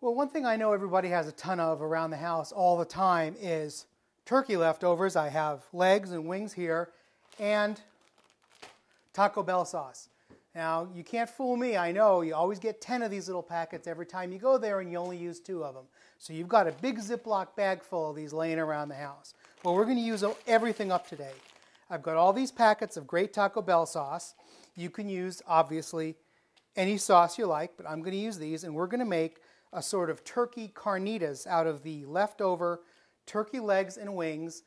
Well, one thing I know everybody has a ton of around the house all the time is turkey leftovers. I have legs and wings here and Taco Bell sauce. Now, you can't fool me. I know you always get 10 of these little packets every time you go there and you only use 2 of them. So you've got a big Ziploc bag full of these laying around the house. Well, we're going to use everything up today. I've got all these packets of great Taco Bell sauce. You can use, obviously, any sauce you like, but I'm going to use these, and we're going to make a sort of turkey carnitas out of the leftover turkey legs and wings,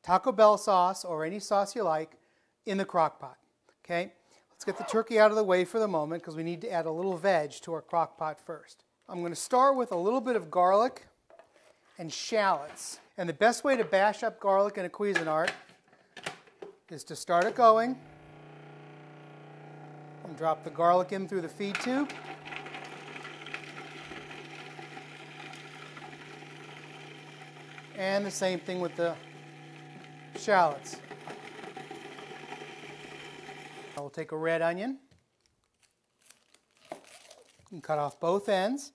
Taco Bell sauce or any sauce you like in the crock pot. Okay? Let's get the turkey out of the way for the moment because we need to add a little veg to our crock pot first. I'm going to start with a little bit of garlic and shallots. And the best way to bash up garlic in a Cuisinart is to start it going and drop the garlic in through the feed tube. And the same thing with the shallots. We'll take a red onion and cut off both ends.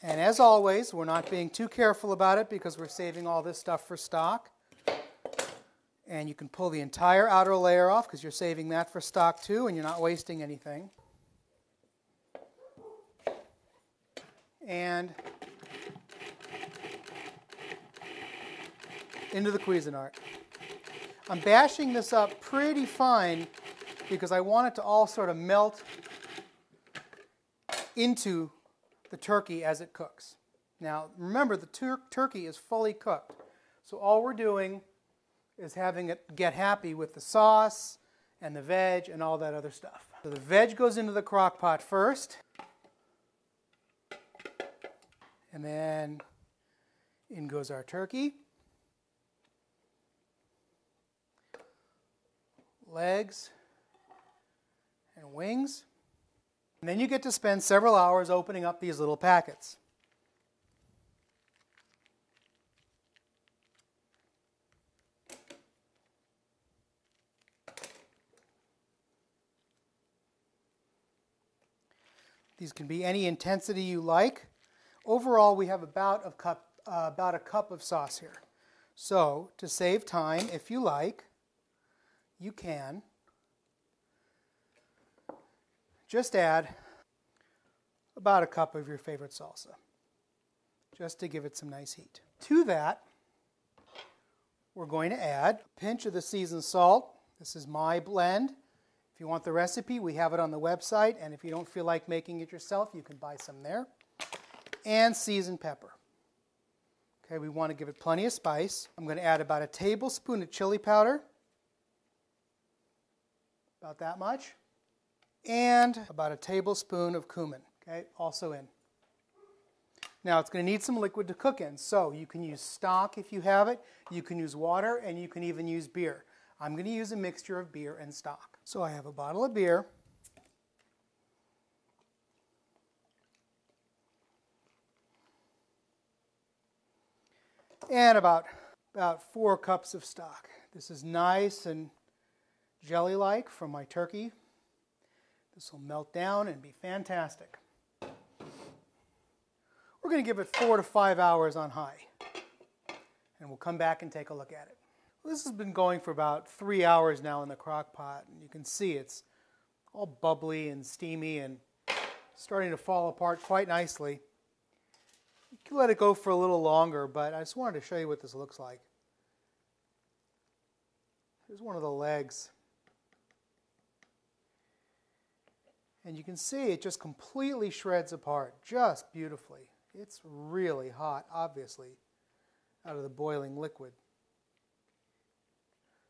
And as always, we're not being too careful about it because we're saving all this stuff for stock. And you can pull the entire outer layer off because you're saving that for stock too and you're not wasting anything. And into the Cuisinart. I'm bashing this up pretty fine because I want it to all sort of melt into the turkey as it cooks. Now, remember, the turkey is fully cooked. So all we're doing is having it get happy with the sauce and the veg and all that other stuff. So the veg goes into the crock pot first. And then in goes our turkey. Legs and wings. And then you get to spend several hours opening up these little packets. These can be any intensity you like. Overall, we have about a cup of sauce here. So, to save time, if you like, you can just add about a cup of your favorite salsa, just to give it some nice heat. To that, we're going to add a pinch of the seasoned salt. This is my blend. If you want the recipe, we have it on the website, and if you don't feel like making it yourself, you can buy some there. And seasoned pepper. Okay, we want to give it plenty of spice. I'm going to add about a tablespoon of chili powder. About that much. And about a tablespoon of cumin, okay, also in. Now it's going to need some liquid to cook in, so you can use stock if you have it, you can use water, and you can even use beer. I'm going to use a mixture of beer and stock. So I have a bottle of beer. And about 4 cups of stock. This is nice and jelly-like from my turkey. This will melt down and be fantastic. We're going to give it 4 to 5 hours on high. And we'll come back and take a look at it. Well, this has been going for about 3 hours now in the crock pot. And you can see it's all bubbly and steamy and starting to fall apart quite nicely. You can let it go for a little longer, but I just wanted to show you what this looks like. Here's one of the legs. And you can see it just completely shreds apart, just beautifully. It's really hot, obviously, out of the boiling liquid.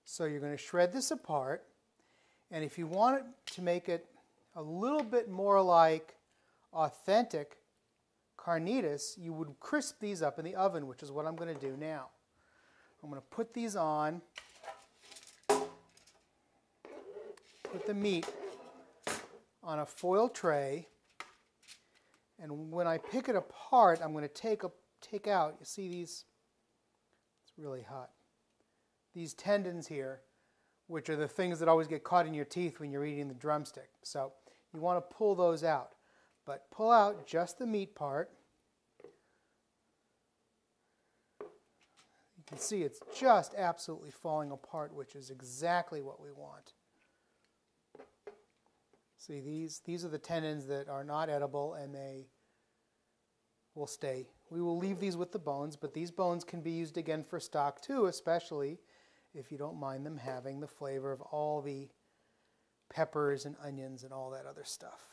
So you're going to shred this apart, and if you want it to make it a little bit more like authentic carnitas, you would crisp these up in the oven, which is what I'm going to do now. I'm going to put these on, put the meat on a foil tray, and when I pick it apart, I'm going to take out, you see these, it's really hot, these tendons here, which are the things that always get caught in your teeth when you're eating the drumstick. So you want to pull those out. But pull out just the meat part. You can see it's just absolutely falling apart, which is exactly what we want. See, these are the tendons that are not edible, and they will stay. We will leave these with the bones, but these bones can be used again for stock too, especially if you don't mind them having the flavor of all the peppers and onions and all that other stuff.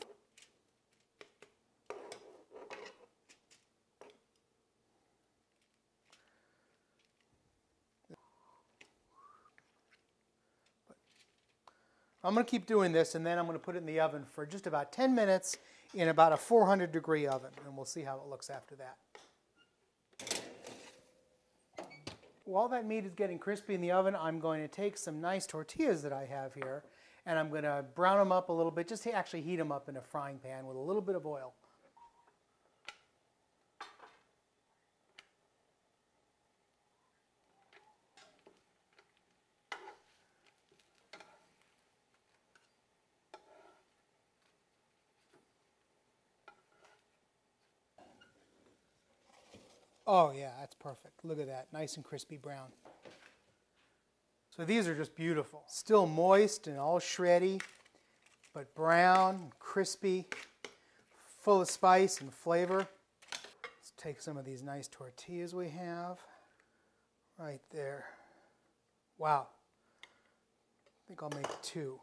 I'm going to keep doing this, and then I'm going to put it in the oven for just about 10 minutes in about a 400-degree oven, and we'll see how it looks after that. While that meat is getting crispy in the oven, I'm going to take some nice tortillas that I have here, and I'm going to brown them up a little bit, just to actually heat them up in a frying pan with a little bit of oil. Oh yeah, that's perfect. Look at that, nice and crispy brown. So these are just beautiful. Still moist and all shreddy, but brown, crispy, full of spice and flavor. Let's take some of these nice tortillas we have. Right there. Wow. I think I'll make 2.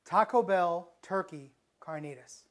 Taco Bell turkey carnitas.